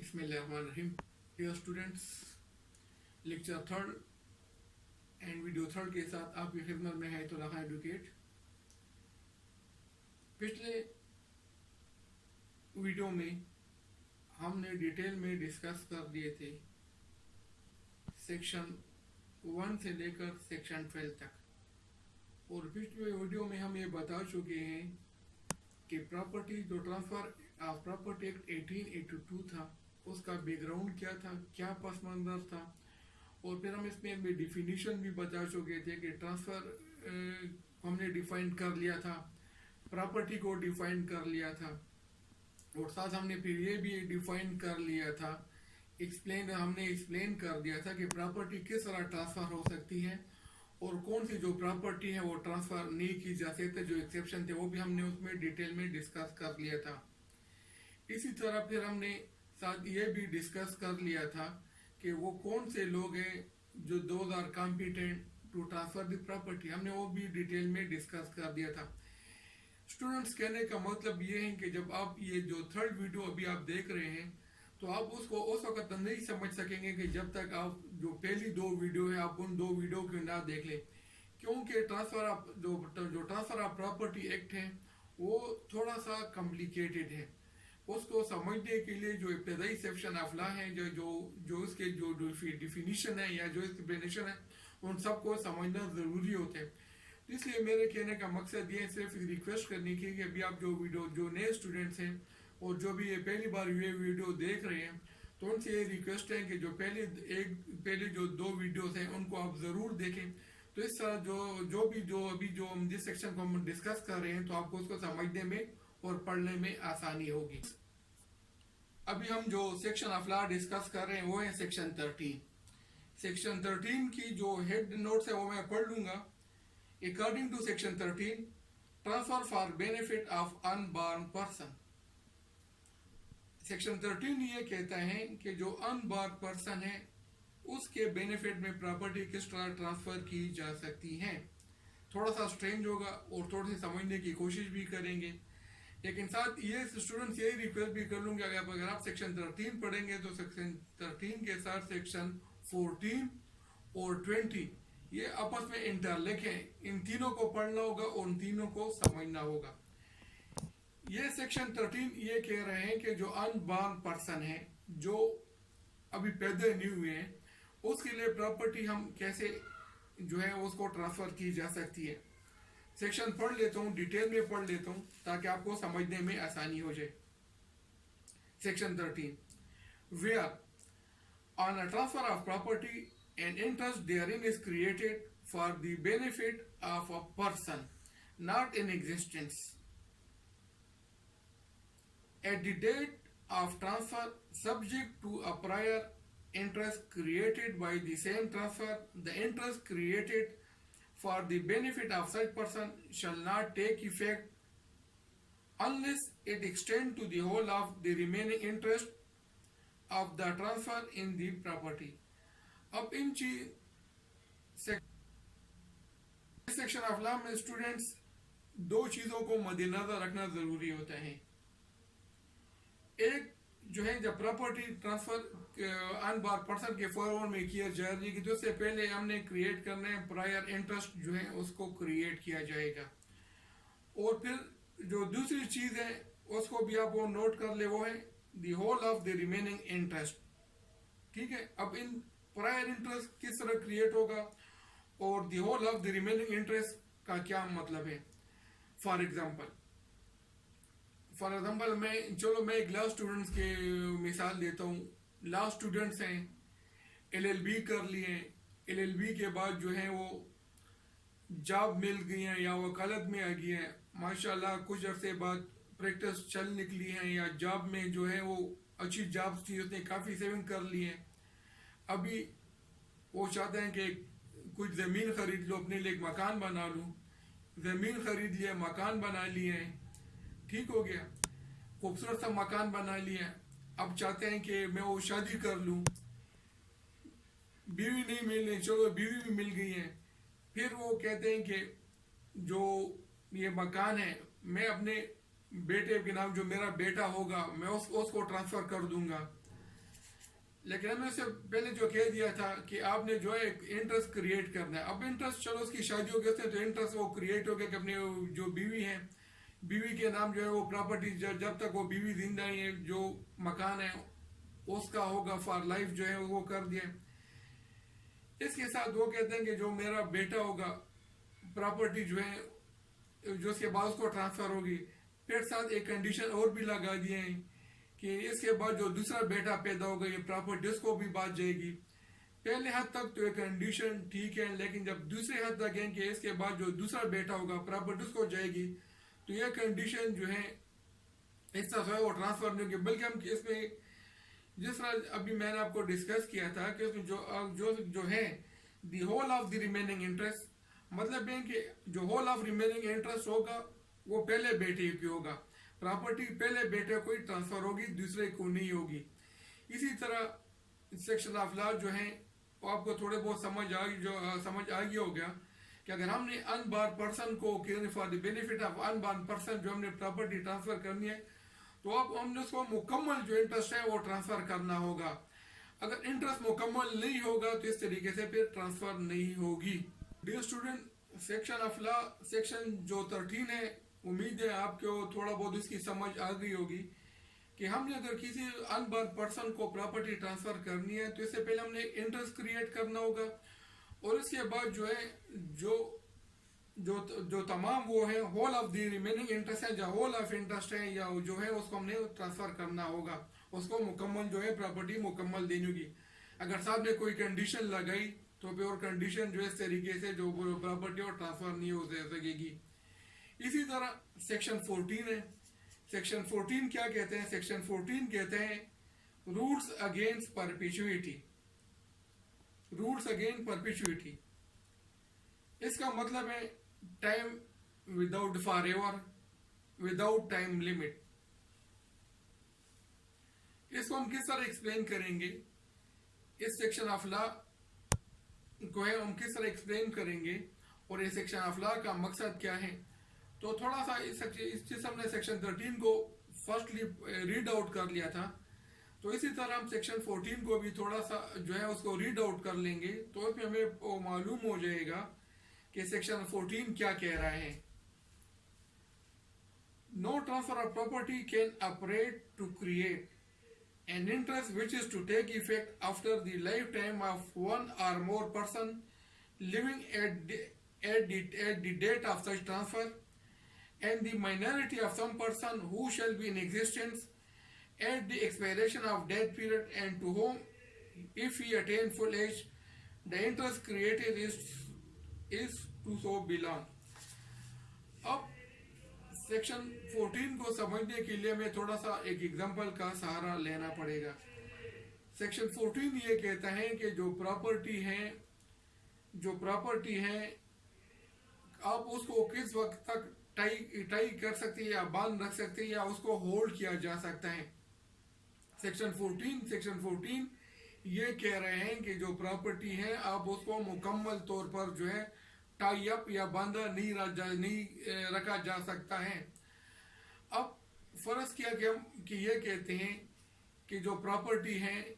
Bismillahirrahmanirrahim. Dear students, lecture third and video third के साथ आपकी खिदमत में है तो लखा एडुकेट। पिछले वीडियो में हमने डिटेल में डिस्कस कर दिए थे सेक्शन 1 से लेकर सेक्शन 12 तक, और पिछले वीडियो में हम ये बता चुके हैं कि प्रॉपर्टी जो ट्रांसफर ऑफ प्रॉपर्टी एक्ट 1882 था उसका बैकग्राउंड क्या था, क्या पस मंजर था, और फिर हम इसमें डिफिनीशन भी बता चुके थे कि ट्रांसफर हमने डिफाइन कर लिया था, प्रॉपर्टी को डिफाइन कर लिया था, और साथ हमने फिर ये भी डिफाइन कर लिया था, हमने एक्सप्लेन कर दिया था कि प्रॉपर्टी किस तरह ट्रांसफर हो सकती है और कौन सी जो प्रॉपर्टी है वो ट्रांसफर नहीं की जा सकती, जो एक्सेप्शन थे वो भी हमने उसमें डिटेल में डिस्कस कर लिया था। इसी तरह फिर हमने साथ ये भी डिस्कस कर लिया था कि वो कौन से लोग हैं जो those are competent to transfer the property, हमने वो भी डिटेल में डिस्कस कर दिया था। स्टूडेंट्स, कहने का मतलब ये है कि जब आप ये जो थर्ड वीडियो अभी आप देख रहे हैं तो आप उसको उस वक्त नहीं समझ सकेंगे कि जब तक आप जो पहली दो वीडियो है आप उन दो वीडियो को ना देख लें, क्योंकि ट्रांसफर ऑफ जो ट्रांसफर ऑफ प्रॉपर्टी एक्ट है वो थोड़ा सा कॉम्प्लिकेटेड है। उसको समझने के लिए जो इब्तदाई सेक्शन ऑफ लॉ है, जो उसके जो डिफिनीशन है या जो एक्सप्लेनेशन है, उन सबको समझना ज़रूरी होता है। इसलिए मेरे कहने का मकसद ये है सिर्फ रिक्वेस्ट करने की कि अभी आप जो नए स्टूडेंट्स हैं और जो भी ये पहली बार ये वीडियो देख रहे हैं तो उनसे ये रिक्वेस्ट है कि जो पहले जो दो वीडियोस हैं उनको आप ज़रूर देखें। तो इस तरह जो हम जिस सेक्शन को हम डिस्कस कर रहे हैं तो आपको उसको समझने में और पढ़ने में आसानी होगी। अभी हम जो सेक्शन ऑफ लॉ डिस्कस कर रहे हैं वो है सेक्शन 13। सेक्शन 13 की जो हेड नोट्स है वो मैं पढ़ लूंगा। According to section 13, transfer for benefit of unborn person. Section 13 ये कहता है कि जो अनबॉर्न पर्सन है उसके बेनिफिट में प्रॉपर्टी किस तरह ट्रांसफर की जा सकती है। थोड़ा सा स्ट्रेंज होगा और थोड़ी सी समझने की कोशिश भी करेंगे, लेकिन साथ ये स्टूडेंट्स यही रिक्वेस्ट भी कर लूंगा कि अगर आप सेक्शन 13 पढ़ेंगे तो सेक्शन 13 के साथ सेक्शन 14 और 20 ये आपस में इंटरलिंक है, इन तीनों को पढ़ना होगा और उन तीनों को समझना होगा। ये सेक्शन 13 ये कह रहे हैं कि जो अनबॉर्न पर्सन है, जो अभी पैदा नहीं हुए हैं, उसके लिए प्रॉपर्टी हम कैसे जो है उसको ट्रांसफर की जा सकती है। सेक्शन पढ़ लेता हूँ, डिटेल में पढ़ लेता हूँ ताकि आपको समझने में आसानी हो जाए। Section 13, where on a transfer of property an interest therein is created for the benefit of a person not in existence at the date of transfer, subject to a prior interest created by the same transfer, the interest created for the benefit of such person shall not take effect unless it extend to the whole of the remaining interest of the transfer in the property. अब in section of law में students दो चीजों को मद्देनजर रखना जरूरी होता है। एक जो है जब प्रॉपर्टी ट्रांसफर अनबॉर्न पर्सन के फॉर्म में किया जाएगी तो उससे पहले हमने क्रिएट करना है प्रायर इंटरेस्ट जो है उसको क्रिएट किया जाएगा, और फिर जो दूसरी चीज है उसको भी आप वो नोट कर ले, वो है the whole of the remaining interest. ठीक है, अब इन प्रायर इंटरेस्ट किस तरह क्रिएट होगा और the whole of the remaining interest का क्या मतलब है। फॉर एग्जाम्पल मैं एक लॉ स्टूडेंट्स के मिसाल देता हूँ। लॉ स्टूडेंट्स हैं, LLB कर लिए, LLB के बाद जो है वो जॉब मिल गई है या वकालत में आ गई है, माशाल्लाह कुछ अरसे बाद प्रैक्टिस चल निकली है या जॉब में जो है वो अच्छी जॉब थी, उसने काफ़ी सेविंग कर ली है। अभी वो चाहते हैं कि कुछ ज़मीन खरीद लो, अपने लिए एक मकान बना लूँ। ज़मीन खरीद लिया, मकान बना लिए हैं, ठीक हो गया, खूबसूरत सा मकान बना लिया। अब चाहते हैं कि मैं वो शादी कर लूँ, बीवी नहीं मिलनी, चलो बीवी भी मिल गई है। फिर वो कहते हैं कि जो ये मकान है मैं अपने बेटे के नाम, जो मेरा बेटा होगा मैं उसको ट्रांसफ़र कर दूंगा। لیکن ہمیں اس سے پہلے جو کہہ دیا تھا کہ آپ نے جو ہے انٹرسٹ کریٹ کرنا ہے. اب انٹرسٹ چلو اس کی شادی ہو گئی تو انٹرسٹ وہ کریٹ ہو گیا کہ اپنی جو بیوی ہے بیوی کے نام جو ہے وہ پراپرٹی جب تک وہ بیوی زندہ ہے جو مکان ہے اس کا ہوگا فار لائف جو ہے وہ کر دیا. اس کے ساتھ وہ کہتے ہیں کہ جو میرا بیٹا ہوگا پراپرٹی جو ہے جو اس کے بعد اس کو ٹرانسفر ہوگی. پھر ساتھ ایک کنڈیشن اور بھی لگا دیے ہیں کہ اس کے بعد جو دوسرا بیٹا پیدا ہوگا یہ پراپرٹی اس کو بھی بات جائے گی. پہلے حد تک تو یہ کنڈیشن ٹھیک ہے, لیکن جب دوسرے حد تک ہیں کہ اس کے بعد جو دوسرا بیٹا ہوگا پراپرٹی اس کو جائے گی تو یہ کنڈیشن جو ہے اس طرح ہے وہ ٹرانسفر نہیں ہوگی. بلکہ ہم اس میں جس طرح ابھی میں نے آپ کو ڈسکس کیا تھا کہ اس میں جو ہے the whole of the remaining interest, مطلب ہے کہ جو ہول آف ریمیننگ انٹرسٹ ہوگا وہ پہلے بیٹے کی ہوگا. پراپرٹی پہلے بیٹے کو ہی ٹرانسفر ہوگی, دوسرے کو نہیں ہوگی. اسی طرح سیکشن آف لا جو ہیں وہ آپ کو تھوڑے بہت سمجھ آ گیا ہو گیا کہ اگر ہم نے ان بارن پرسن کو for the benefit of unborn person جو ہم نے پراپرٹی ٹرانسفر کرنی ہے تو اب ہم نے اس کو مکمل جو انٹرسٹ ہے وہ ٹرانسفر کرنا ہوگا. اگر انٹرسٹ مکمل نہیں ہوگا تو اس طریقے سے پھر ٹرانسفر نہیں ہوگی. Dear student, section of law section جو 13 ہے, امید ہے آپ کو تھوڑا بہت اس کی سمجھ آ گئی ہوگی کہ ہم نے اگر کسی ان بارن پرسن کو پراپرٹی ٹرانسفر کرنی ہے تو اس سے پہلے ہم نے انٹرسٹ کریٹ کرنا ہوگا, اور اس کے بعد جو ہے جو تمام وہ ہے whole of the remaining interest ہے یا ہول آف انٹرسٹ ہے یا جو ہے اس کو ہم نے ٹرانسفر کرنا ہوگا. اس کو مکمل جو ہے پراپرٹی مکمل دینی ہوگی. اگر صاحب نے کوئی کنڈیشن لگائی تو پھر اور کنڈیشن جو ہے اس طریقے سے جو پراپرٹی اور ٹرانسفر نہیں ہو سکے گی. اسی طرح سیکشن 14 ہے. سیکشن 14 کیا کہتے ہیں؟ سیکشن 14 کہتے ہیں routes against perpetuity. Routes against perpetuity اس کا مطلب ہے time without forever without, time ٹائم لمٹ. اس کو ہم کس طرح ایکسپلین کریں گے؟ اس سیکشن آف لا کو ہے ہم کس طرح ایکسپلین کریں گے اور یہ سیکشن آف لا کا مقصد کیا ہے؟ تو تھوڑا سا اس چیز ہم نے سیکشن 13 کو فرسٹلی ریڈ آؤٹ کر لیا تھا, تو اسی طرح ہم سیکشن 14 کو بھی تھوڑا سا جو ہے اس کو ریڈ آؤٹ کر لیں گے تو اس میں ہمیں معلوم ہو جائے گا کہ سیکشن 14 کیا کہہ رہا ہے. No transfer of property can operate to create an interest which is to take effect after the lifetime of one or more person living at the date of such transfer, and the minority of some person who shall be in existence at the expiration of death period, and to whom, if he attain full age, the interest created is to so belong. اب section 14 کو سمجھنے کے لیے میں تھوڑا سا ایک example کا سہارا لینا پڑے گا. سیکشن 14 یہ کہتا ہے کہ جو پراپرٹی ہے آپ اس کو کس وقت تک ٹائی کر سکتے ہیں یا باندھ رکھ سکتے ہیں یا اس کو ہولڈ کیا جا سکتا ہے. سیکشن 14 یہ کہہ رہے ہیں کہ جو پراپرٹی ہے آپ اس کو مکمل طور پر جو ہے ٹائی اپ یا باندھا نہیں رکھا جا سکتا ہے. اب فرض کیا کہ ہم یہ کہتے ہیں کہ جو پراپرٹی ہے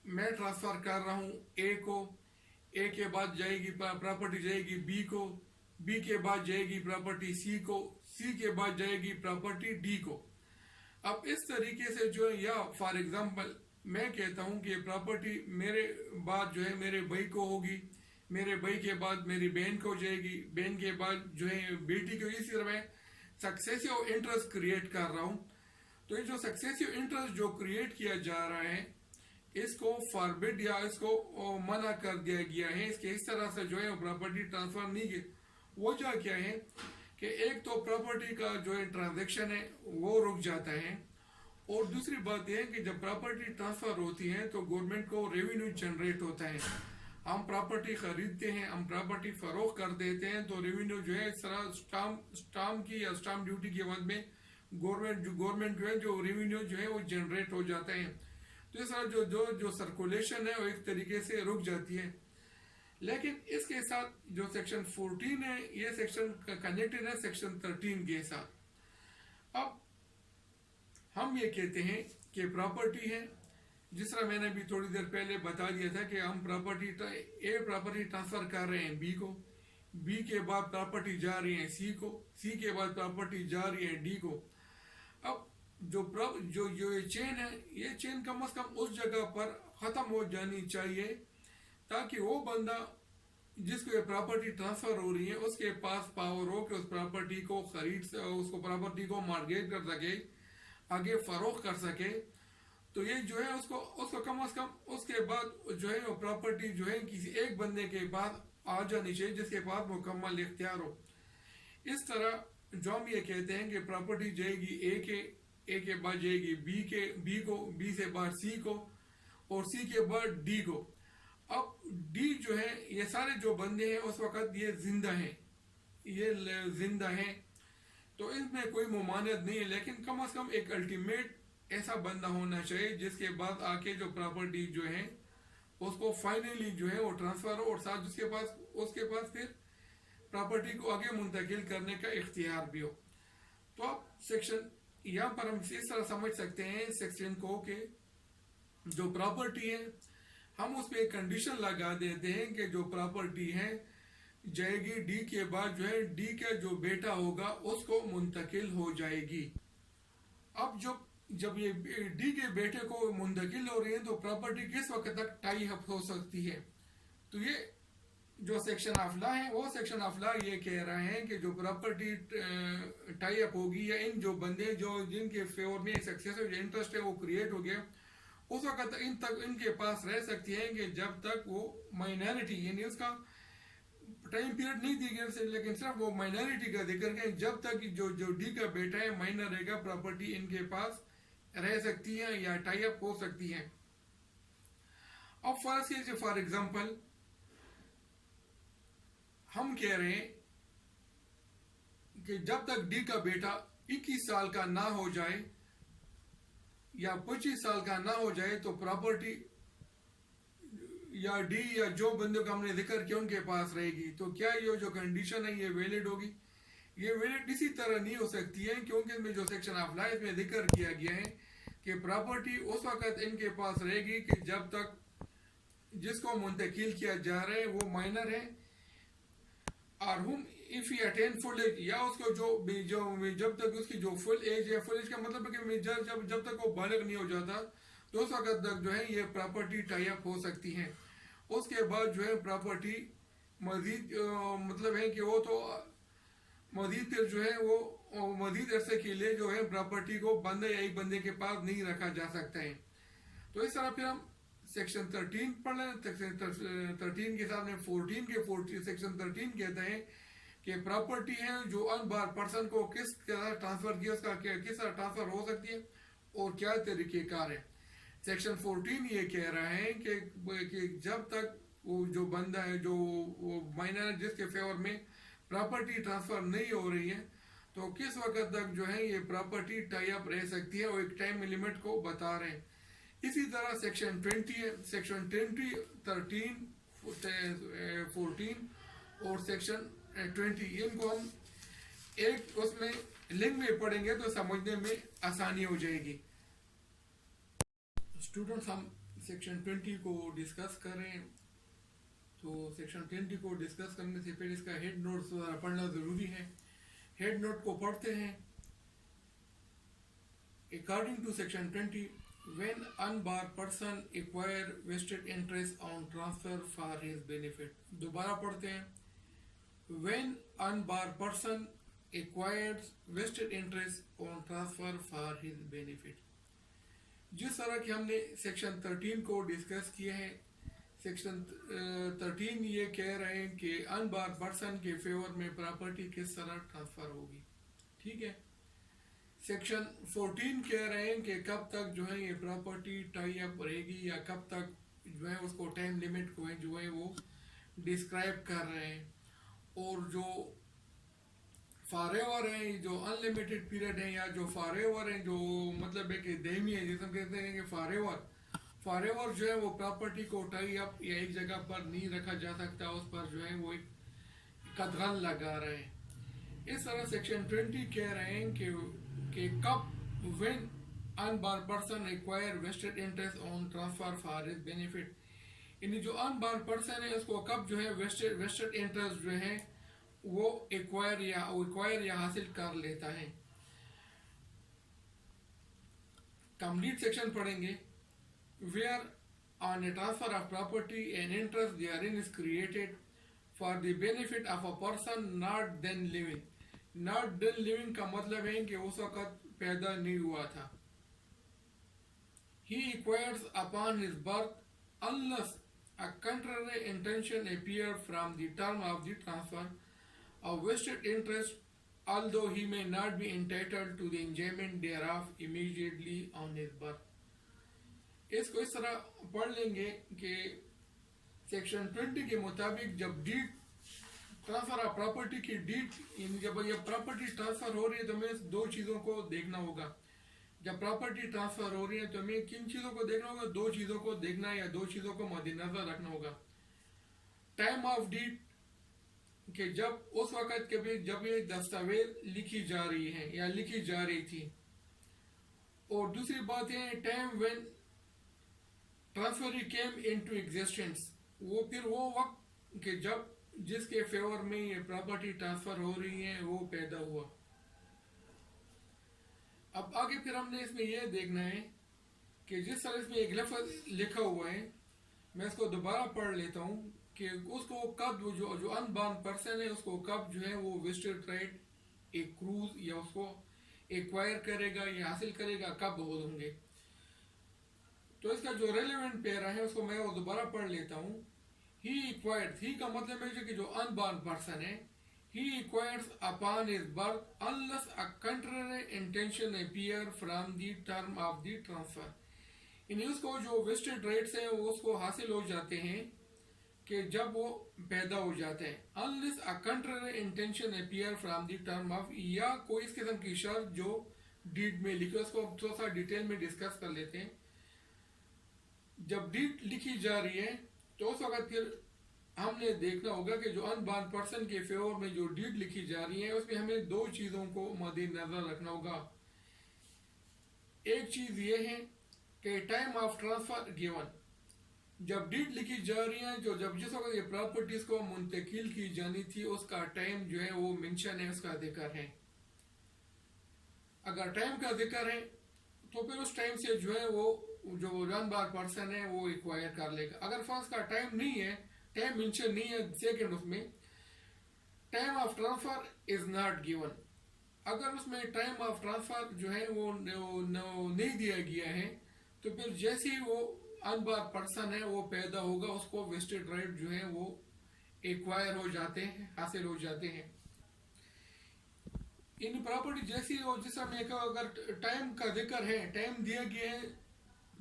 میں ٹرانسفر کر رہا ہوں اے کو, اے کے بعد جائے گی پراپرٹی جائے گی بی کو, بی کے بعد جائے گی پراپرٹی سی کو, سی کے بعد جائے گی پراپرٹی ڈی کو. اب اس طریقے سے جو ہے یا فار ایگزامپل میں کہتا ہوں کہ پراپرٹی میرے بعد جو ہے میرے بھائی کو ہوگی, میرے بھائی کے بعد میری بہن کو جائے گی, بہن کے بعد جو ہے بیٹی کو. اسی طرح میں سکسیسو انٹرسٹ کریٹ کر رہا ہوں. تو یہ جو سکسیسو انٹرسٹ جو کریٹ کیا جا رہا ہے اس کو فاربڈ یا اس کو منع کر دیا گیا ہے. اس کے اس طرح سے جو ہے پراپرٹی ٹرانسفر نہیں کی. وجہ کیا ہے کہ ایک تو پراپرٹی کا جو ہے ٹرانزیکشن ہے وہ رک جاتا ہے, اور دوسری بات یہ ہے کہ جب پراپرٹی ٹرانسفر ہوتی ہے تو گورنمنٹ کو ریونیو جنریٹ ہوتا ہے. ہم پراپرٹی خریدتے ہیں, ہم پراپرٹی فروخت کر دیتے ہیں تو ریونیو جو ہے اس طرح سٹامپ کی یا سٹامپ ڈیوٹی کے بعد میں گورنمنٹ جو ہے جو ریونیو جو ہے وہ جنریٹ ہو جاتا ہے. تو اس طرح جو سرکولیشن ہے وہ ایک طریقے سے رک جاتی ہے. لیکن اس کے ساتھ جو سیکشن 14 ہے یہ سیکشن کنیکٹڈ ہے سیکشن 13 کے ساتھ. اب ہم یہ کہتے ہیں کہ پراپرٹی ہے जिस तरह मैंने भी थोड़ी देर पहले बता दिया था कि हम ए प्रॉपर्टी ट्रांसफर कर रहे हैं बी को, बी के बाद प्रॉपर्टी जा रही है सी को, सी के बाद प्रॉपर्टी जा रही है डी को। अब जो ये चेन है, ये चेन कम से कम उस जगह पर खत्म हो जानी चाहिए ताकि वो बंदा जिसको ये प्रॉपर्टी ट्रांसफर हो रही है उसके पास पावर हो कि उस प्रॉपर्टी को उसको प्रॉपर्टी को मार्गेज कर सके, आगे फरोख्त कर सके। तो ये जो है उसको कम से कम उसके बाद जो है वो प्रॉपर्टी जो है किसी एक बंदे के पास आ जानी चाहिए जिसके पास मुकम्मल इख्तियार हो। इस तरह जो हम ये कहते हैं कि प्रॉपर्टी जाएगी ए के बाद जाएगी बी को, बी से बाद सी को और सी के बाद डी को। अब डी जो है ये सारे जो बंदे हैं उस वक्त ये जिंदा हैं, तो इसमें कोई मुमानत नहीं है, लेकिन कम से कम एक अल्टीमेट ऐसा बंदा होना चाहिए जिसके बाद आके जो प्रॉपर्टी जो है उसको फाइनली जो है वो ट्रांसफर हो और साथ उसके पास फिर प्रॉपर्टी को आगे मुंतकिल करने का इख्तियार भी हो। तो अब सेक्शन यहाँ पर हम इस तरह समझ सकते हैं सेक्शन को कि जो प्रॉपर्टी है हम उस पर एक कंडीशन लगा देते हैं कि जो प्रॉपर्टी है जाएगी डी के बाद जो है डी का जो बेटा होगा उसको मुंतकिल हो जाएगी। अब जब ये डी के बेटे को मुंतकिल हो रही है तो प्रॉपर्टी किस वक्त तक टाई अप हो सकती है। तो ये जो सेक्शन ऑफ लॉ है वो सेक्शन ऑफ लॉ ये कह रहे हैं कि जो प्रॉपर्टी टाई अप होगी या इन जो बंदे जो जिनके फेवर में सक्सेसिव इंटरेस्ट है वो क्रिएट हो गया उस वक्त इनके पास रह सकती है कि जब तक वो माइनॉरिटी यानी उसका टाइम पीरियड नहीं दी गई लेकिन सिर्फ वो माइनॉरिटी का जिक्र है, जब तक जो डी का बेटा है माइनर रहेगा प्रॉपर्टी इनके पास रह सकती है या टाई अप हो सकती है। अब फर्ज कीजिए फॉर एग्जांपल हम कह रहे हैं कि जब तक डी का बेटा 21 साल का ना हो जाए या 25 साल का ना हो जाए तो प्रॉपर्टी या डी या जो बंदों का हमने जिक्र किया उनके पास रहेगी। तो क्या ये जो कंडीशन है ये वैलिड होगी? ये वैलिड इसी तरह नहीं हो सकती है क्योंकि इसमें जो सेक्शन ऑफ लॉ में जिक्र किया गया है कि प्रॉपर्टी उस वक्त इनके पास रहेगी कि जब तक जिसको मुंतकिल किया जा रहा है वो माइनर है और हम if he attain full age या उसको जो जब तक उसकी जो फुल एज है, फुल एज का मतलब है कि जब तक वो बालिग नहीं हो जाता तो उस वक्त तक जो है ये प्रॉपर्टी टाई अप हो सकती है। उसके बाद जो है प्रॉपर्टी मजीद मतलब है कि वो तो मजीद फिर जो है वो मजीद अरसे के लिए जो है प्रॉपर्टी को बंदे या एक बंदे के पास नहीं रखा जा सकता है। तो इस तरह फिर हम सेक्शन 13 पढ़ लें। सेक्शन 13 के साथ में 14 सेक्शन 13 कहते हैं कि प्रॉपर्टी है जो अनबार पर्सन को किस तरह ट्रांसफर किया उसका किस तरह ट्रांसफर हो सकती है और क्या तरीकेकार है। सेक्शन 14 ये कह रहा है कि जब तक वो जो बंदा है जो माइनर जिसके फेवर में प्रॉपर्टी ट्रांसफर नहीं हो रही है तो किस वक्त तक जो है ये प्रॉपर्टी टाई अप रह सकती है और एक टाइम लिमिट को बता रहे हैं। इसी तरह सेक्शन 20 है, सेक्शन 20, 13, 14 और सेक्शन 20 इनको हम एक उसमें लिंक में पढ़ेंगे तो समझने में आसानी हो जाएगी। स्टूडेंट्स हम सेक्शन 20 को डिस्कस करें तो सेक्शन 20 को डिस्कस करने से पहले इसका हेड नोट्स पढ़ना ज़रूरी है। हेड नोट को पढ़ते हैं। According to section 20, when unbarred person acquire vested interest on transfer for his benefit। दोबारा पढ़ते हैं। when unbarred person acquires vested interest on transfer for his benefit। जिस तरह कि हमने सेक्शन 13 को डिस्कस किया है, सेक्शन 13 ये कह रहे हैं कि अनबार पर्सन के फेवर में प्रॉपर्टी किस तरह ट्रांसफर होगी। ठीक है। सेक्शन 14 कह रहे हैं कि कब तक जो है ये प्रॉपर्टी टाई अप रहेगी या कब तक जो है उसको टाइम लिमिट को जो है वो डिस्क्राइब कर रहे हैं। और जो फॉरएवर है, जो अनलिमिटेड पीरियड है या जो फॉरएवर है जो मतलब है कि दायमी है, जैसे हम कहते हैं कि फॉरएवर जो है वो प्रॉपर्टी को टाई अप या एक जगह पर नहीं रखा जा सकता, उस पर जो है वो एक कदगन लगा रहे हैं। इस तरह सेक्शन 20 कह रहे हैं कि कब when unborn person acquire vested interest on transfer for his benefit. यानी जो अनबॉर्न पर्सन है उसको कब जो है वेस्टेड इंटरेस्ट जो है वो एक्वायर या हासिल कर लेता है. कंप्लीट सेक्शन पढ़ेंगे. Where on a transfer of property an interest therein is created for the benefit of a person not then living. Not then living का मतलब है कि उस वक़्त पैदा नहीं हुआ था. He acquires upon his birth unless a contrary intention appear from the term of the transfer. A vested interest, although he may not be entitled to the enjoyment thereof immediately on his birth. इसको इस तरह पढ़ लेंगे कि section 20 के मुताबिक जब deed transfer of property की डीड जब ये प्रॉपर्टी ट्रांसफर हो रही है तो हमें दो चीज़ों को देखना होगा. जब प्रॉपर्टी ट्रांसफर हो रही है तो हमें किन चीज़ों को देखना होगा? दो चीज़ों को देखना या दो चीज़ों को मद्देनजर रखना होगा. टाइम ऑफ डीड कि जब उस वक़्त के भी जब ये दस्तावेज लिखी जा रही है या लिखी जा रही थी. और दूसरी बात है time when transfer came into existence, वो फिर वो वक्त कि जब जिसके फेवर में ये प्रॉपर्टी ट्रांसफर हो रही है वो पैदा हुआ. अब आगे फिर हमने इसमें यह देखना है कि जिस तरह इसमें एक लफ्ज़ लिखा हुआ है मैं इसको दोबारा पढ़ लेता हूँ कि उसको कब जो अनबॉर्न पर्सन है उसको कब जो है वो वेस्टेड राइट एक क्रूज या उसको एक्वायर करेगा या हासिल करेगा, कब होंगे. तो इसका जो रेलेवेंट पैरा है उसको मैं वो दोबारा पढ़ लेता हूँ. ही एक्वायर्स, ही का मतलब है कि जो अनबॉर्न पर्सन है he acquires upon his birth unless a contrary intention appear from the term of the transfer. इन उसको जो वेस्टेड राइट्स हैं वो उसको हासिल हो जाते हैं कि जब वो पैदा हो जाते हैं. unless a contrary intention appear from the term of, या कोई इस किस्म की शर्त जो डीड में लिखी उसको थोड़ा सा डिटेल में डिस्कस कर लेते हैं. जब डीड लिखी जा रही है तो उस वक्त फिर हमने देखना होगा कि जो अनबॉर्न पर्सन के फेवर में जो डीड लिखी जा रही है उसमें हमें दो चीज़ों को मद्देनजर रखना होगा. एक चीज़ ये है कि टाइम ऑफ ट्रांसफर गिवन, जब डीड लिखी जा रही है जो जब जिस वक्त ये प्रॉपर्टीज को मुंतकिल की जानी थी उसका टाइम जो है वो मेंशन है, उसका जिक्र है. अगर टाइम का जिक्र है तो फिर उस टाइम से जो है वो जो अनबॉर्न पर्सन है वो एक्वायर कर लेगा. अगर फर्स्ट का टाइम नहीं है, टाइम मेंशन नहीं है सेकेंड, उसमें time of transfer is not given. अगर उसमें टाइम ऑफ ट्रांसफर जो है वो नहीं दिया गया है तो फिर जैसे ही वो अनबॉर्न पर्सन है वो पैदा होगा उसको वेस्टेड राइट जो है वो एक्वायर हो जाते हैं, हासिल हो जाते हैं. इन प्रॉपर्टी जैसी हो जिस समय का अगर टाइम का जिक्र है, टाइम दिया गया है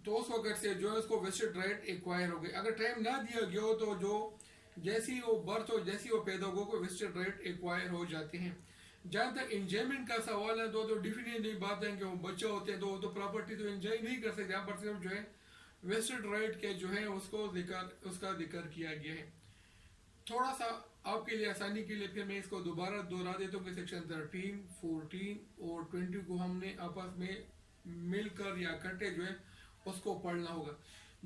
तो उस वक्त से जो है उसको वेस्टेड राइट एक्वायर हो गए. अगर टाइम ना दिया गया हो तो जो जैसी वो बर्थ हो जैसी वो पैदा हो वेस्टेड राइट एक्वायर हो जाते हैं. जहाँ तक एंजॉयमेंट का सवाल है तो डिफिनेटली बात है कि वो बच्चे होते हैं तो प्रॉपर्टी तो एंजॉय नहीं कर सकते. यहाँ पर सिर्फ जो है वेस्टेड राइट के जो है उसका जिक्र किया गया है. थोड़ा सा आपके लिए आसानी के लिए फिर मैं इसको दोबारा दोहरा देता हूँ कि सेक्शन 13, 14 और 20 को हमने आपस में मिलकर या इकट्ठे जो है उसको पढ़ना होगा.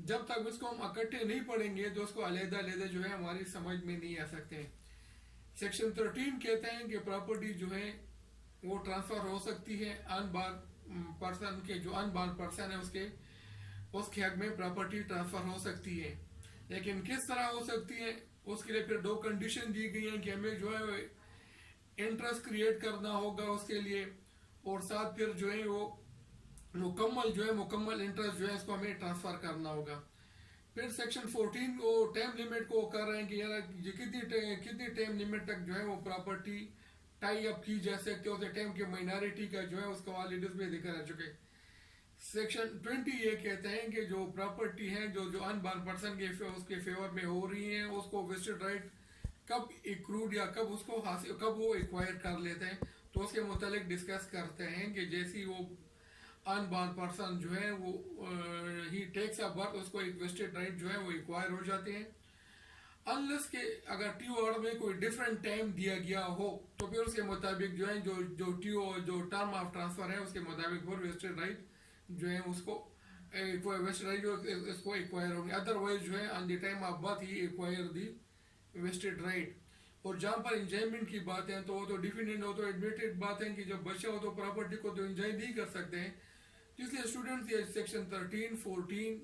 जब तक इसको हम इकट्ठे नहीं पढ़ेंगे तो उसको अलग-अलग जो है हमारी समझ में नहीं आ सकते हैं. सेक्शन 13 कहते हैं कि प्रॉपर्टी जो है वो ट्रांसफर हो सकती है अनबॉर्न पर्सन के, जो अनबॉर्न पर्सन है उसके हक में प्रॉपर्टी ट्रांसफर हो सकती है. लेकिन किस तरह हो सकती है उसके लिए फिर दो कंडीशन दी गई हैं कि हमें जो है इंटरेस्ट क्रिएट करना होगा उसके लिए, और साथ फिर जो है वो मुकम्मल इंटरेस्ट जो है इसको हमें ट्रांसफर करना होगा. फिर सेक्शन 14 वो टाइम लिमिट को कर रहे हैं कि यार कितनी टाइम लिमिट तक जो है वो प्रॉपर्टी टाई अप की जा सकती है. उस टाइम के माइनॉरिटी का जो है उसका ऑलरेडी में जिक्र आ चुके. सेक्शन 20 ये कहते हैं कि जो प्रॉपर्टी है जो अनबॉर्न पर्सन के उसके फेवर में हो रही है उसको वेस्टेड राइट कब एक्रूड या कब वो एक्वायर कर लेते हैं तो उसके मुतालिक डिस्कस करते हैं कि जैसी वो अनबॉर्न पर्सन जो है वो ही टेक्स अ बर्थ उसको एक वेस्टेड राइट जो है वो एक्वायर हो जाते हैं. अनलेस के अगर टीओ में कोई डिफरेंट टाइम दिया गया हो तो फिर उसके मुताबिक जो है जो टर्म ऑफ ट्रांसफर है उसके मुताबिक वो वेस्टेड राइट जो है उसको वेस्टेड राइट जो इसको एक्वायर होंगे, अदरवाइज जो है on the time of birth he acquire the vested right. और जहाँ पर इंजॉयमेंट की बात है तो वो तो डिफिनेंट हो, तो एडमिटेड बात है कि जब बच्चा हो तो प्रॉपर्टी को तो एंजॉय नहीं कर सकते हैं। इसलिए स्टूडेंट्स ये सेक्शन 13, 14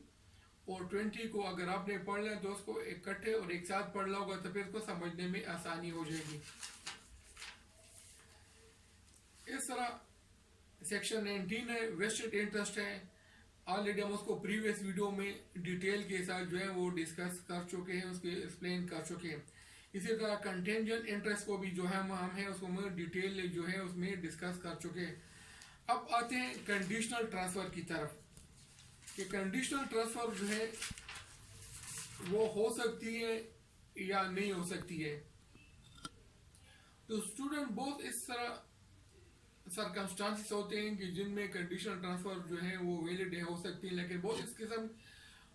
और 20 को अगर आपने पढ़ लिया तो उसको इकट्ठे और एक साथ पढ़ ला होगा तो फिर उसको समझने में आसानी हो जाएगी। इस तरह सेक्शन 19 है, वेस्टेड इंटरेस्ट है। ऑलरेडी हम उसको प्रीवियस वीडियो में डिटेल के साथ जो है वो डिस्कस कर चुके हैं, उसके एक्सप्लेन कर चुके हैं। इसी तरह कंटेंजेंट इंटरेस्ट को भी जो है हम है उसको मैं डिटेल जो है उसमें डिस्कस कर चुके हैं। अब आते हैं कंडीशनल ट्रांसफर की तरफ कि कंडीशनल ट्रांसफर जो है वो हो सकती है या नहीं हो सकती है। तो स्टूडेंट बहुत इस तरह सरकमस्टांसेस होते हैं कि जिनमें कंडीशनल ट्रांसफर जो है वो वैलिड हो सकती है, लेकिन बहुत इस किस्म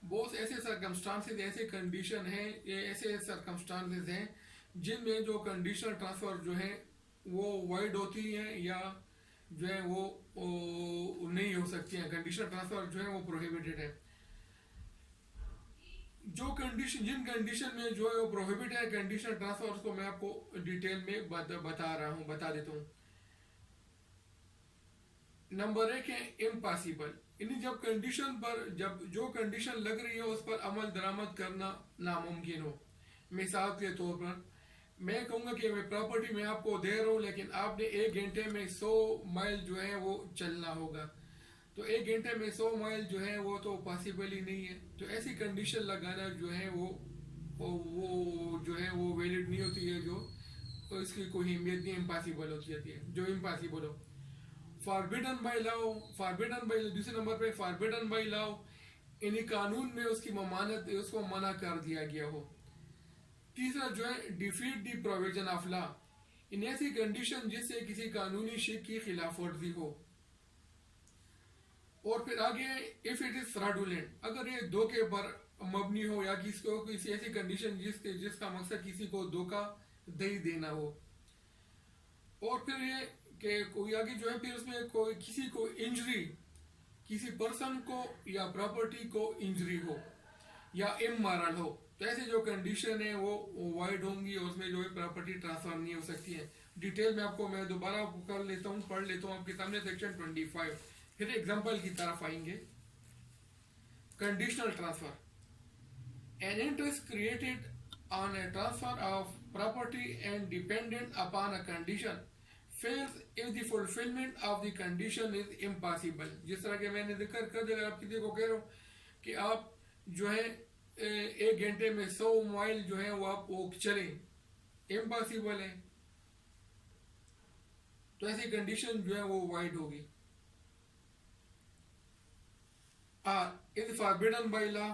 बहुत ऐसे सरकमस्टांसेस ऐसे कंडीशन है, ये ऐसे सरकमस्टांसेस हैं जिनमें जो कंडीशनल ट्रांसफर जो है वो वाइड होती है या जो है वो नहीं हो सकती है। कंडीशनल ट्रांसफर जो है वो प्रोहिबिटेड है। जो कंडीशन जिन कंडीशन में जो है वो प्रोहिबिट है कंडीशनल ट्रांसफर, उसको मैं आपको डिटेल में बता देता हूँ। नंबर 1 है इम्पॉसिबल, यानी जब कंडीशन पर जब जो कंडीशन लग रही है उस पर अमल दरामद करना नामुमकिन हो। मिसाल के तौर पर मैं कहूँगा कि मैं प्रॉपर्टी में आपको दे रहा हूँ लेकिन आपने 1 घंटे में 100 माइल जो है वो चलना होगा, तो 1 घंटे में 100 माइल जो है वो तो पॉसिबल ही नहीं है। तो ऐसी कंडीशन लगाना जो है वो जो है वो वैलिड नहीं होती है, जो तो इसकी कोई अहमियत नहीं, इम्पॉसिबल होती है जो इम्पॉसिबल हो। Forbidden by law, forbidden bye दूसरे नंबर पे फॉरबिडन बाय लॉ, यानी कानून में उसकी ममानत उसको मना कर दिया गया हो। तीसरा जो है defeat the provision of law, in ऐसी कंडीशन जिससे किसी कानूनी शिक की खिलाफ वर्जी हो। और फिर आगे इफ इट इज फ्रॉडुलेंट, अगर ये धोखे पर मबनी हो या किसी ऐसी कंडीशन जिसका मकसद किसी को धोखा दे देना हो। और फिर ये कि कोई आगे जो है फिर उसमें कोई किसी को इंजरी, किसी पर्सन को या प्रॉपर्टी को इंजरी हो या इमोरल हो, तो ऐसे जो कंडीशन है वो वाइड होंगी और उसमें जो है प्रॉपर्टी ट्रांसफर नहीं हो सकती है। डिटेल में आपको मैं दोबारा कर लेता हूँ, पढ़ लेता हूँ आपके सामने सेक्शन 25। फिर एग्जाम्पल की तरफ आएंगे। Conditional transfer, an interest created on A transfer of property and dependent upon a condition fails if the fulfillment of the condition is impossible। जिस तरह के मैंने जिक्र कर दिया, आप किसी को कह रहे हो कि आप जो है 1 घंटे में 100 माइल जो है वो आप वो चलें, इम्पॉसिबल है, तो ऐसी कंडीशन जो है वो वाइड होगी। is forbidden by law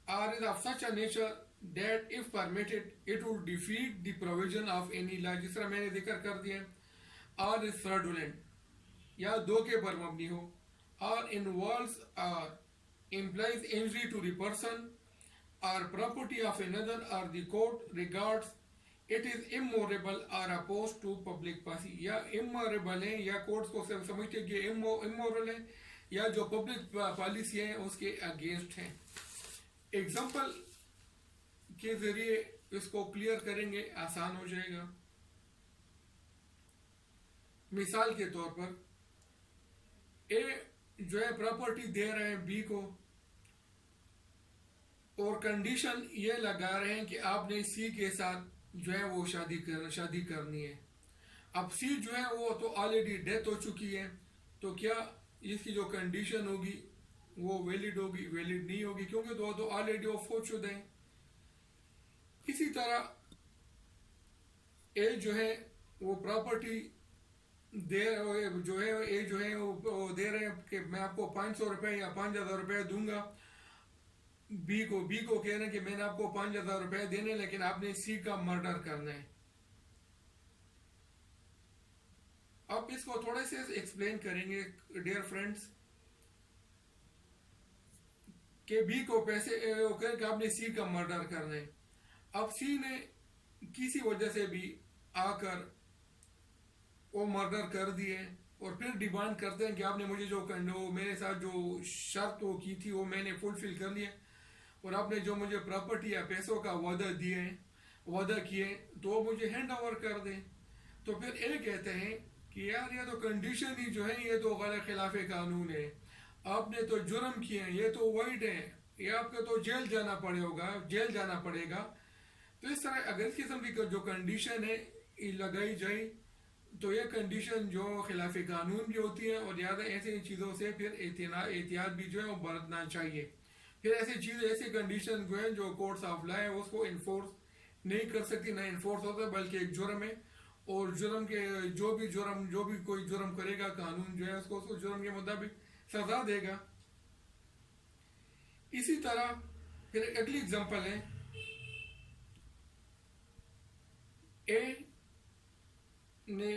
or is of such a nature that if permitted it would defeat the provision of any law, जिस तरह मैंने जिक्र कर दिया। और इज फ्रॉडुलेंट या धोखे पर मबनी हो, और इन्वॉल्व्स और implies injury to the person or property of another or the court regards it is immovable or opposed to public policy, या immovable है या कोर्ट्स को समझते कि immoral है या जो पब्लिक पॉलिसी है उसके अगेंस्ट है। एग्जाम्पल के जरिए इसको क्लियर करेंगे, आसान हो जाएगा। मिसाल के तौर पर ए जो है प्रॉपर्टी दे रहे हैं बी को और कंडीशन ये लगा रहे हैं कि आपने सी के साथ जो है वो शादी करनी है। अब सी जो है वो तो ऑलरेडी डेथ हो चुकी है, तो क्या इसकी जो कंडीशन होगी वो वैलिड होगी? वैलिड नहीं होगी, क्योंकि तो ऑलरेडी वो फौत शुदा है। इसी तरह ए जो है वो प्रॉपर्टी दे जो है ए जो है वो दे रहे हैं कि मैं आपको 500 रुपये या 5,000 रुपये दूंगा बी को कह रहे हैं कि मैंने आपको 5,000 रुपये देने, लेकिन आपने सी का मर्डर करना है। अब इसको थोड़े से एक्सप्लेन करेंगे डियर फ्रेंड्स कि बी को पैसे कह रहे कि आपने सी का मर्डर करना है। अब सी ने किसी वजह से भी आकर वो मर्डर कर दिए اور پھر ڈیمانڈ کرتے ہیں کہ آپ نے مجھے جو میرے ساتھ جو شرط وہ کی تھی وہ میں نے فلفل کر لیا، اور آپ نے جو مجھے پراپرٹی یا پیسوں کا وعدہ کیے تو وہ مجھے ہینڈ اوور کر دیں. تو پھر یہ کہتے ہیں کہ یار یہ تو کنڈیشن ہی جو ہے یہ تو غیر خلاف قانون ہے، آپ نے تو جرم کیے ہیں، یہ تو وائڈ ہے، یہ آپ کو تو جیل جانا پڑے گا. تو اس طرح اگر اس قسم کی جو کنڈیشن ہے یہ لگائی جائے تو یہ کنڈیشن جو خلاف قانون بھی ہوتی ہے، اور زیادہ ایسی چیزوں سے پھر احتیاط بھی جو ہے وہ برتنا چاہیے. پھر ایسی کنڈیشن جو ہے جو کورٹس آف لا ہے اس کو انفورس نہیں کر سکتی، نہ انفورس ہوتا ہے، بلکہ ایک جرم ہے، اور جرم کے جو بھی کوئی جرم کرے گا قانون جو ہے اس کو جرم کے مطابق سزا دے گا. اسی طرح پھر اگلی اگزامپل ہے، اے نے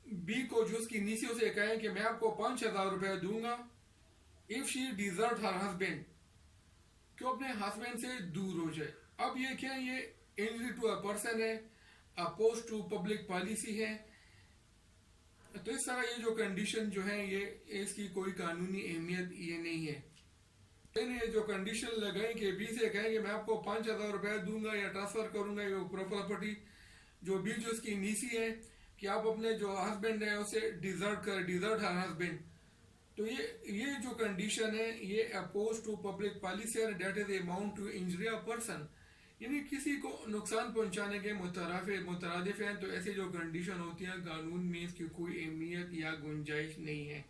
بی کو جو اس کی نیسیوں سے کہا ہے کہ میں آپ کو 5,000 روپے دوں گا if she deserted her husband، کہ اپنے ہسبینڈ سے دور ہو جائے. اب یہ کیا، یہ انجری ٹو اے پرسن ہے، اپوز ٹو پبلک پالیسی ہے. تو اس طرح یہ جو کنڈیشن جو ہے یہ اس کی کوئی قانونی اہمیت یہ نہیں ہے. یہ جو کنڈیشن لگائیں کہ بی سے کہیں کہ میں آپ کو 5,000 روپے دوں گا یا ٹرانسفر کروں گا یہ پراپرٹی، جو بی جو اس کی نیسی ہے کہ آپ اپنے جو ہسبینڈ ہے اسے ڈیزرٹ ہر ہسبینڈ. تو یہ جو کنڈیشن ہے یہ اپوز ٹو پبلک پالیسی ہے، that is amount to injury a person, یعنی کسی کو نقصان پہنچانے کے مترادف ہیں. تو ایسے جو کنڈیشن ہوتی ہیں قانون میں اس کی کوئی اہمیت یا گنجائش نہیں ہے.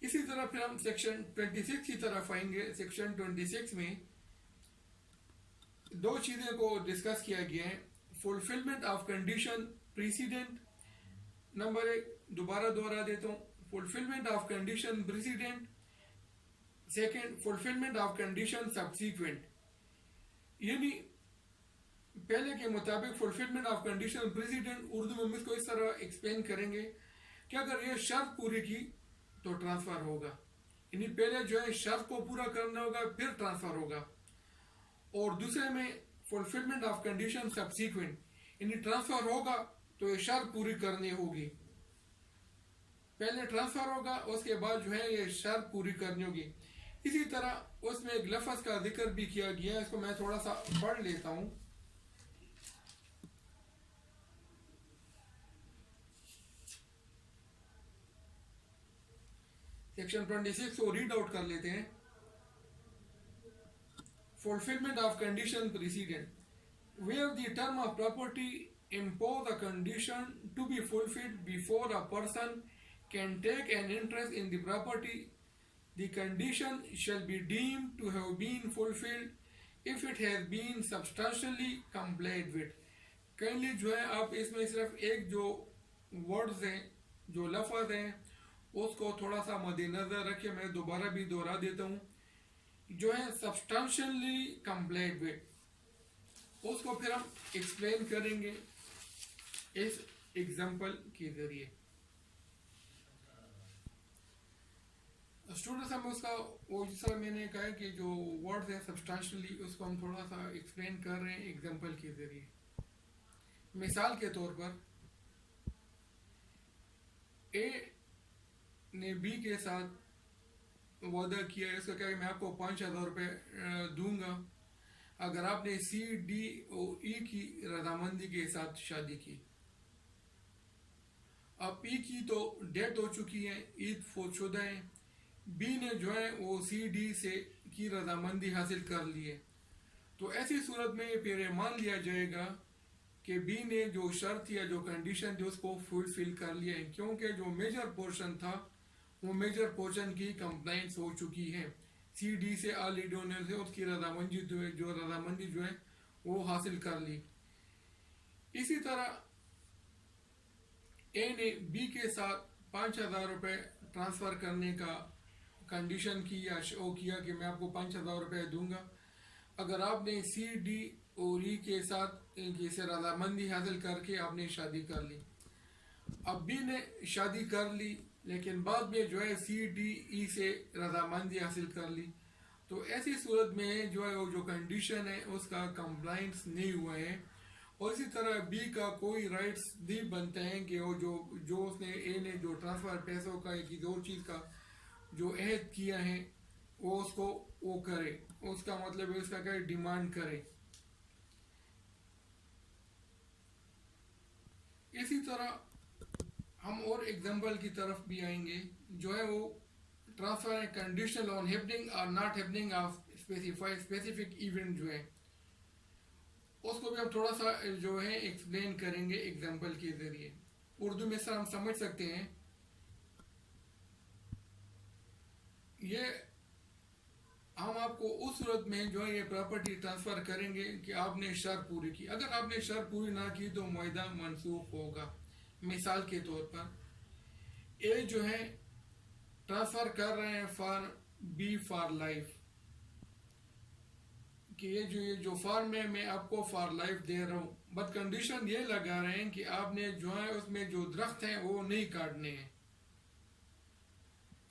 اسی طرح پھر ہم سیکشن 26 کی طرف آئیں گے. سیکشن 26 میں دو چیزیں کو ڈسکس کیا گیا ہے: fulfilment of condition precedent. Number 1 دوبارہ دوہرا دیتا ہوں، fulfilment of condition precedent. Second, fulfilment of condition subsequent. یعنی پہلے کے مطابق fulfilment of condition precedent, Urdu میں ہم اس کو اس طرح ایکسپلین کریں گے کہ اگر یہ شرط پوری کی تو ٹرانسفر ہوگا، یعنی پہلے جو ہے شرط کو پورا کرنا ہوگا پھر ٹرانسفر ہوگا. اور دوسرے میں فلفلمنٹ آف کنڈیشن سبسیکوینٹ، یعنی ٹرانسفر ہوگا تو یہ شرط پوری کرنی ہوگی. پہلے ٹرانسفر ہوگا اس کے بعد جو ہے یہ شرط پوری کرنی ہوگی. اسی طرح اس میں ایک لفظ کا ذکر بھی کیا گیا ہے، اس کو میں تھوڑا سا پڑھ لیتا ہوں. سیکشن 26 کو ریڈ آؤٹ کر لیتے ہیں. Fulfillment of condition precedent, where the term of property impose a condition to be fulfilled before a person can take an interest in the property, the condition shall be deemed to have been fulfilled if it has been substantially complied with. Kindly جو ہے آپ اس میں صرف ایک جو words ہیں، جو لفظ ہیں، اس کو تھوڑا سا مد نظر رکھے. میں دوبارہ بھی دوہرا دیتا ہوں، جو ہے سبسٹانشلی کمپلیٹ ود، اس کو پھر ہم ایکسپلین کریں گے اس ایگزامپل کے ذریعے. اسٹوڈنٹس ہم اس کا وہ جس طرح میں نے کہا کہ جو ورڈ ہے سبسٹانشلی اس کو ہم تھوڑا سا ایکسپلین کر رہے ہیں ایگزامپل کے ذریعے. مثال کے طور پر اے نے بی کے ساتھ وعدہ کیا ہے، اس کا کہا کہ میں آپ کو 5,000 روپے دوں گا اگر آپ نے سی ڈی اور ای کی رضامندی کے ساتھ شادی کی. اب ای کی تو ڈیتھ ہو چکی ہے، ای فوت شدہ ہے، بی نے جو ہے وہ سی ڈی سے کی رضامندی حاصل کر لی ہے. تو ایسی صورت میں پھر یہ مان لیا جائے گا کہ بی نے جو شرط یا جو کنڈیشن تھی اس کو فلفل کر لیا ہے، کیونکہ جو میجر پورشن تھا وہ میجر پورشن کی کمپلائنس ہو چکی ہے. سی ڈی سے آلریڈی ہونے سے اس کی رضامندی جو ہے وہ حاصل کر لی. اسی طرح اے نے بی کے ساتھ 5,000 روپے ٹرانسفر کرنے کا کنڈیشن کی یا شو کیا کہ میں آپ کو 5,000 روپے دوں گا اگر آپ نے سی ڈی اور ای کے ساتھ جیسے رضامندی حاصل کر کے آپ نے شادی کر لی. اب بی نے شادی کر لی لیکن بعد میں جو ہے سی ڈی ای سے رضامندی حاصل کر لی. تو ایسی صورت میں جو ہے وہ جو کنڈیشن ہے اس کا کمپلائنس نہیں ہوا ہے اور اسی طرح بی کا کوئی رائٹس نہیں بنتے ہیں کہ وہ جو اس نے اے نے جو ٹرانسفر پیسوں کا یا کسی اور چیز کا جو عہد کیا ہے وہ اس کو وہ کرے، اس کا مطلب ہے اس کا کیا ڈیمانڈ کرے. اسی طرح ہم اور ایگزامپل کی طرف بھی آئیں گے جو ہے وہ ٹرانسفر ہے کنڈیشنل آن ہیپننگ اور not happening of specific event جو ہے اس کو بھی ہم تھوڑا سا جو ہے ایکسپلین کریں گے ایگزامپل کے ذریعے. اردو میں سر ہم سمجھ سکتے ہیں یہ ہم آپ کو اس صورت میں جو ہے یہ پراپرٹی ٹرانسفر کریں گے کہ آپ نے شرط پوری کی. اگر آپ نے شرط پوری نہ کی تو معاہدہ منسوخ ہوگا. مثال کے طور پر اے جو ہے ٹرانسفر کر رہے ہیں فار بی فار لائف کہ یہ جو فارم ہے میں آپ کو فار لائف دے رہا ہوں، بٹ کنڈیشن یہ لگا رہے ہیں کہ آپ نے جو ہے اس میں جو درخت ہیں وہ نہیں کاٹنے ہیں.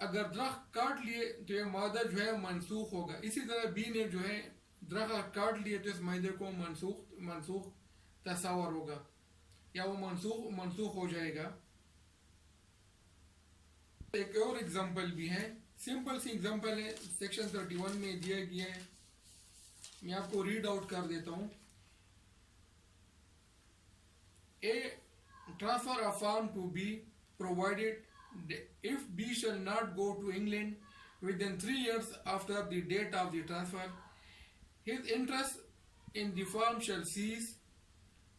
اگر درخت کاٹ لیے تو یہ معاہدہ جو ہے منسوخ ہوگا. اسی طرح بی نے جو ہے درخت کاٹ لیے تو اس معاہدے کو منسوخ تصور ہوگا یا وہ منسوخ ہو جائے گا. ایک اور ایگزامپل بھی ہے، سمپل سی ایگزامپل ہے، سیکشن 31 میں دیا گیا ہے، میں آپ کو ریڈ آؤٹ کر دیتا ہوں. A transfer a farm to B provided if B shall not go to England within 3 years after the date of the transfer, his interest in the farm shall cease.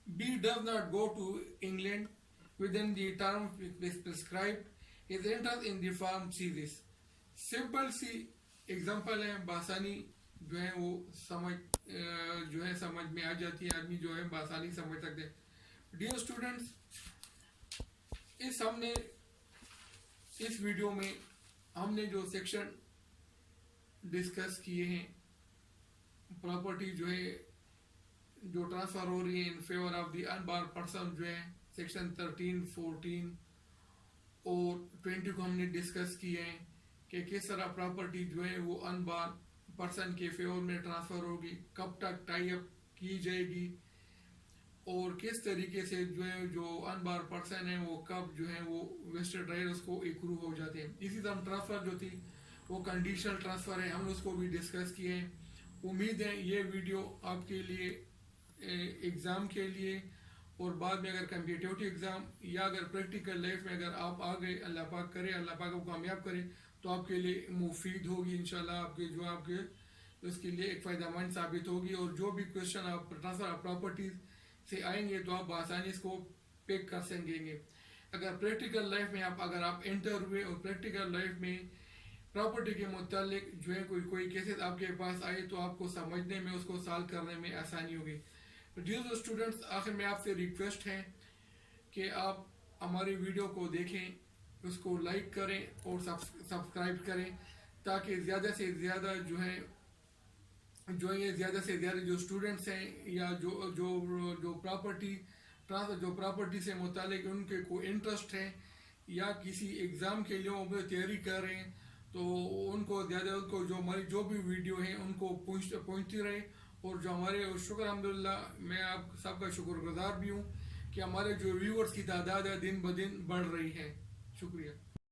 B does not go to England within the term prescribed, his interest in the farm ceases. Simple سی example ہے، بآسانی جو ہے وہ سمجھ میں آ جاتی ہے، آدمی جو ہے بآسانی سمجھ سکتے ہیں. ڈیئر اسٹوڈنٹس، اس ویڈیو میں ہم نے جو سیکشن ڈسکس کیے ہیں، پراپرٹی جو ہے جو ٹرانسفر ہو رہی ہے ان فیور آف دی انبار پرسن جو ہے سیکشن 13، 14 اور 20 کو ہم نے ڈسکس کیے ہیں کہ کس طرح پراپرٹی جو ہے وہ انبار پرسن کے فیور میں ٹرانسفر ہوگی، کب تک ٹائی اپ کی جائے گی، اور کس طریقے سے جو ہے جو انبار پرسن ہے وہ کب جو ہے وہ ویسٹرڈ رائٹس کو ایکرو ہو جاتے ہیں. اسی طرح ٹرانسفر جو تھی وہ کنڈیشنل ٹرانسفر ہے، ہم نے اس کو بھی ڈسکس کیے ہیں. امید ہے یہ ویڈیو آپ کے لیے ایگزام کے لیے اور بعد میں اگر کمپیٹیٹیو ایگزام یا اگر پریکٹیکل لائف میں اگر آپ آ گئے، اللہ پاک کرے، اللہ پاک کو کامیاب کرے، تو آپ کے لیے مفید ہوگی انشاءاللہ. آپ کے اس کے لیے ایک فائدہ مند ثابت ہوگی. اور جو بھی کوشچن آپ ٹرانسفر آف پراپرٹیز سے آئیں گے تو آپ بآسانی اس کو پک کر سکیں گے. اگر پریکٹیکل لائف میں اگر آپ انٹر ہوئے اور پریکٹیکل لائف میں پراپرٹی کے متعلق جو ہے کوئی کیسز آپ کے پاس آئے تو آپ کو سمجھنے میں، اس کو سالو کرنے میں آسانی ہوگی. ڈیئر اسٹوڈنٹس، آخر میں آپ سے ریکویسٹ ہے کہ آپ ہماری ویڈیو کو دیکھیں، اس کو لائک کریں اور سبسکرائب کریں تاکہ زیادہ سے زیادہ زیادہ سے زیادہ جو اسٹوڈنٹس ہیں یا جو پراپرٹی سے متعلق ان کے کوئی انٹرسٹ ہے یا کسی ایگزام کے لیے وہ تیاری کر رہے ہیں تو ان کو جو ہماری جو بھی ویڈیو ہیں ان کو پہنچتی رہے. اور جو ہمارے شکر الحمدللہ، میں آپ سب کا شکر گزار بھی ہوں کہ ہمارے جو ویورز کی تعداد ہے دن بدن بڑھ رہی ہے. شکریہ.